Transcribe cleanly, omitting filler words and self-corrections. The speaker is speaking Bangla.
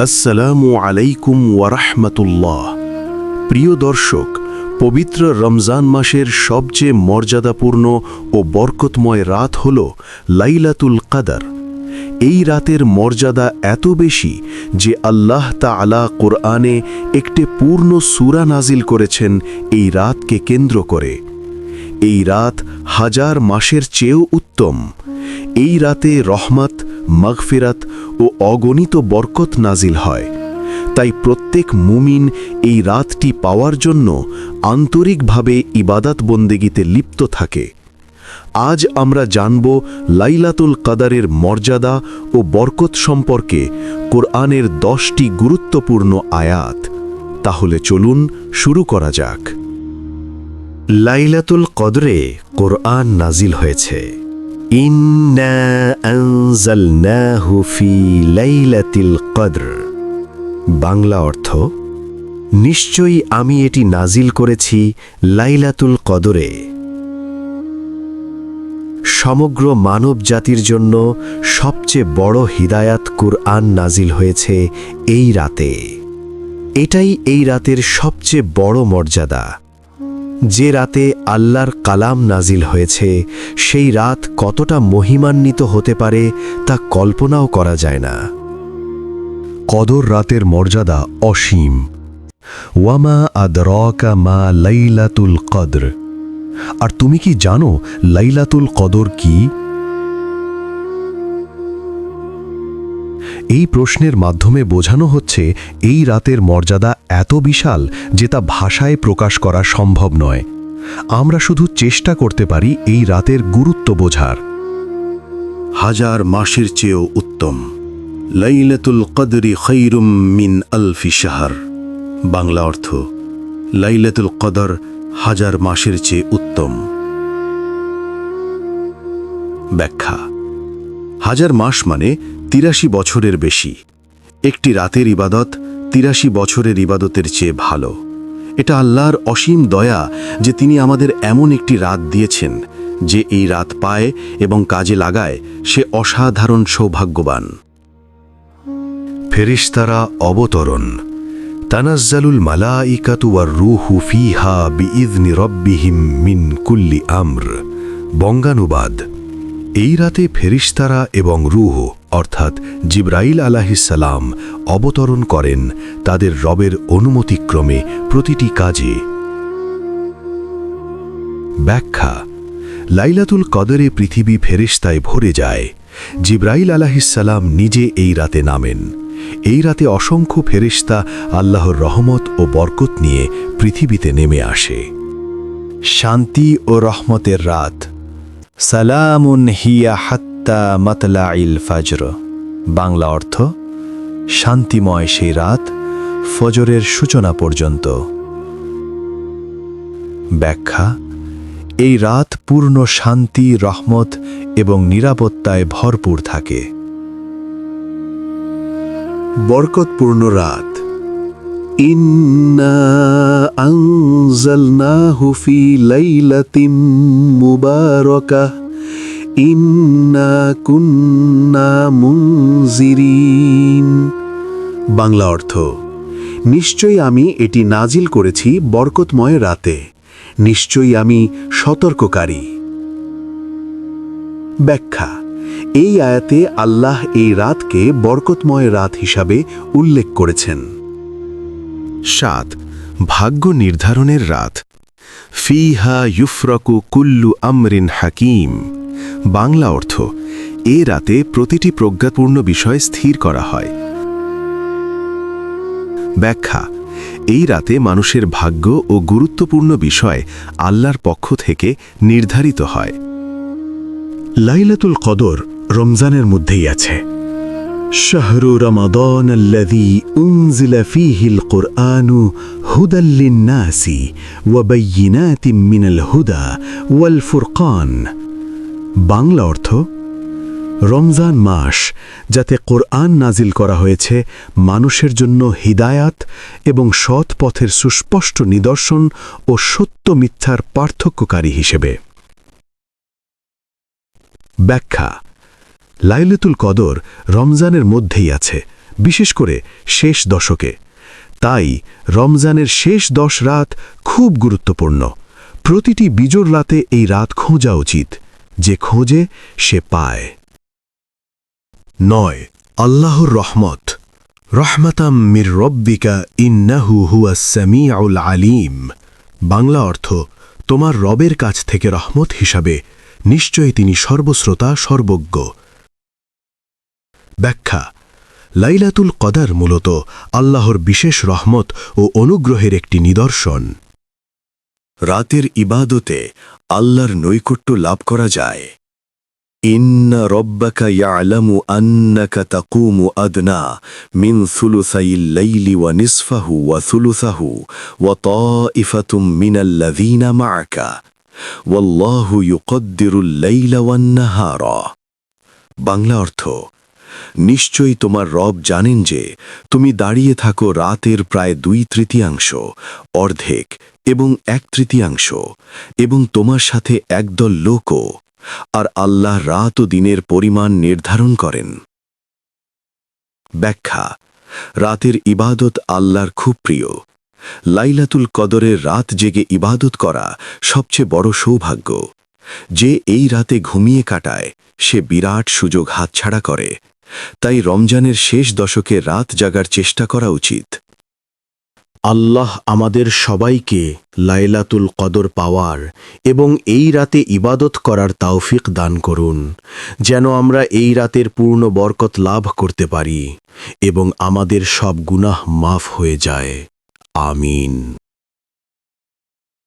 আসসালামু আলাইকুম ওয়া রাহমাতুল্লাহ। প্রিয় দর্শক, পবিত্র রমজান মাসের সবচেয়ে মর্যাদাপূর্ণ ও বরকতময় রাত হল লাইলাতুল কদর। এই রাতের মর্যাদা এত বেশি যে আল্লাহ তাআলা কোরআনে একটি পূর্ণ সূরা নাজিল করেছেন এই রাতকে কেন্দ্র করে। এই রাত হাজার মাসের চেয়েও উত্তম। এই রাতে রহমত, মাগফিরাত ও অগণিত বরকত নাজিল হয়। তাই প্রত্যেক মুমিন এই রাতটি পাওয়ার জন্য আন্তরিকভাবে ইবাদত বন্দেগীতে লিপ্ত থাকে। আজ আমরা জানব লাইলাতুল কদরের মর্যাদা ও বরকত সম্পর্কে কোরআনের 10টি গুরুত্বপূর্ণ আয়াত। তাহলে চলুন শুরু করা যাক। লাইলাতুল কদরে কোরআন নাজিল হয়েছে। ইন্না আনজালনাহু ফি লাইলাতিল কদর। বাংলা অর্থ, নিশ্চয়ই আমি এটি নাজিল করেছি লাইলাতুল কদরে। সমগ্র মানব জাতির জন্য সবচেয়ে বড় হিদায়াত কুরআন নাজিল হয়েছে এই রাতে। এটাই এই রাতের সবচেয়ে বড় মর্যাদা। যে রাতে আল্লাহর কালাম নাজিল হয়েছে, সেই রাত কতটা মহিমান্বিত হতে পারে তা কল্পনাও করা যায় না। কদর রাতের মর্যাদা অসীম। ওয়ামা আদরাকা মা লাইলাতুল কদর। আর তুমি কি জানো লাইলাতুল কদর কি? এই প্রশ্নের মাধ্যমে বোঝানো হচ্ছে এই রাতের মর্যাদা এত বিশাল যে তা ভাষায় প্রকাশ করা সম্ভব নয়। আমরা শুধু চেষ্টা করতে পারি এই রাতের গুরুত্ব বোঝার। হাজার মাসের চেয়েও উত্তম। লাইলাতুল কদরি খায়রুম মিন আলফি শাহর। বাংলা অর্থ, লাইলাতুল কদর হাজার মাসের চেয়ে উত্তম। ব্যাখ্যা: হাজার মাস মানে ৮৩ বছরের বেশি। একটি রাতের ইবাদত ৮৩ বছরের ইবাদতের চেয়ে ভালো। এটা আল্লাহর অসীম দয়া যে তিনি আমাদের এমন একটি রাত দিয়েছেন, যে এই রাত পায় এবং কাজে লাগায় সে অসাধারণ সৌভাগ্যবান। ফেরেশতারা অবতরণ। তানাজ্জালুল মালাইকাতু ওয়ার রূহু ফীহা বিইযনি রাব্বিহিম মিন কুল্লি আমর। বঙ্গানুবাদ: এই রাতে ফেরেশতারা এবং রূহ অর্থাৎ জিবরাইল আলাইহিস সালাম অবতরণ করেন তাদের রবের অনুমতিক্রমে প্রতিটি কাজে। ব্যাখ্যা: লাইলাতুল কদরে পৃথিবী ফেরেশতায় ভরে যায়। জিবরাইল আলাইহিস সালাম নিজে এই রাতে নামেন। এই রাতে অসংখ্য ফেরেশতা আল্লাহর রহমত ও বরকত নিয়ে পৃথিবীতে নেমে আসে। শান্তি ও রহমতের রাত। সালামুন হিয়া হাত্তা মাতলাইল ফাজর। বাংলা অর্থ, শান্তিময় সেই রাত ফজরের সূচনা পর্যন্ত। ব্যাখ্যা: এই রাত পূর্ণ শান্তি, রহমত এবং নিরাপত্তায় ভরপুর থাকে। বরকতপূর্ণ রাত। ইন্না আনজালনাহু ফি লাইলাতিম মুবারাকাহ ইন্না কুন্না মুনজিরিন। বাংলা অর্থ, নিশ্চয়ই আমি এটি নাজিল করেছি বরকতময় রাতে। নিশ্চয়ই আমি সতর্ককারী। ব্যাখ্যা: এই আয়াতে আল্লাহ এই রাতকে বরকতময় রাত হিসাবে উল্লেখ করেছেন। ৭. ভাগ্য নির্ধারণের রাত। ফিহা ইউফরাকু কুল্লু আমরিন হাকিম। বাংলা অর্থ, এ রাতে প্রতিটি প্রজ্ঞাপূর্ণ বিষয় স্থির করা হয়। ব্যাখ্যা: এই রাতে মানুষের ভাগ্য ও গুরুত্বপূর্ণ বিষয় আল্লাহর পক্ষ থেকে নির্ধারিত হয়। লাইলাতুল কদর রমজানের মধ্যেই আছে। শাহরু রমাদান আল্লাযী উনজিলা ফীহিল কুরআনু হুদাল লিন-নাসি ওয়া বায়িনাতিম মিনাল হুদা ওয়াল ফুরকান। বাংলা অর্থ, রমজান মাস যাতে কোরআন নাজিল করা হয়েছে মানুষের জন্য হিদায়াত এবং সৎ পথের সুস্পষ্ট নিদর্শন ও সত্য মিথ্যার পার্থক্যকারী হিসেবে। ব্যাখ্যা: লাইলাতুল কদর রমজানের মধ্যেই আছে, বিশেষ করে শেষ দশকে। তাই রমজানের শেষ 10 রাত খুব গুরুত্বপূর্ণ। প্রতিটি বিজোড় রাতে এই রাত খোঁজা উচিত। যে খোঁজে সে পায়। 9 আল্লাহর রহমত। রহমাতাম মির রব্বিকা ইন্নাহু হুয়াস সামিউল আলিম। বাংলা অর্থ, তোমার রবের কাছ থেকে রহমত হিসাবে, নিশ্চয়ই তিনি সর্বশ্রোতা সর্বজ্ঞ। ব্যাখ্যা: লাইলাতুল কদর মূলত আল্লাহর বিশেষ রহমত ও অনুগ্রহের একটি নিদর্শন। রাতের ইবাদতে আল্লাহর নৈকট্য লাভ করা যায়। ইন্না রব্বাকা ইয়ালামু আন্নাকা তাকুমু আদনা মিন সুলুসাইল লাইলি ওয়া নিসফাহু ওয়া সুলুসাহু ওয়া তাইফাতুম মিনাল্লাযীনা মা'আকা ওয়াল্লাহু ইউকদ্দিরুল লাইলা ওয়ান নাহারা। বাংলা অর্থ, নিশ্চয়ই তোমার রব জানেন যে তুমি দাঁড়িয়ে থাকো রাতের প্রায় 2/3, অর্ধেক এবং 1/3, এবং তোমার সাথে একদল লোকও, আর আল্লাহ রাত ও দিনের পরিমাণ নির্ধারণ করেন। ব্যাখ্যা: রাতের ইবাদত আল্লাহর খুব প্রিয়। লাইলাতুল কদরের রাত জেগে ইবাদত করা সবচেয়ে বড় সৌভাগ্য। যে এই রাতে ঘুমিয়ে কাটায় সে বিরাট সুযোগ হাতছাড়া করে। তাই রমজানের শেষ দশকে রাত জাগার চেষ্টা করা উচিত। আল্লাহ আমাদের সবাইকে লাইলাতুল কদর পাওয়ার এবং এই রাতে ইবাদত করার তৌফিক দান করুন, যেন আমরা এই রাতের পূর্ণ বরকত লাভ করতে পারি এবং আমাদের সব গুনাহ মাফ হয়ে যায়। আমিন।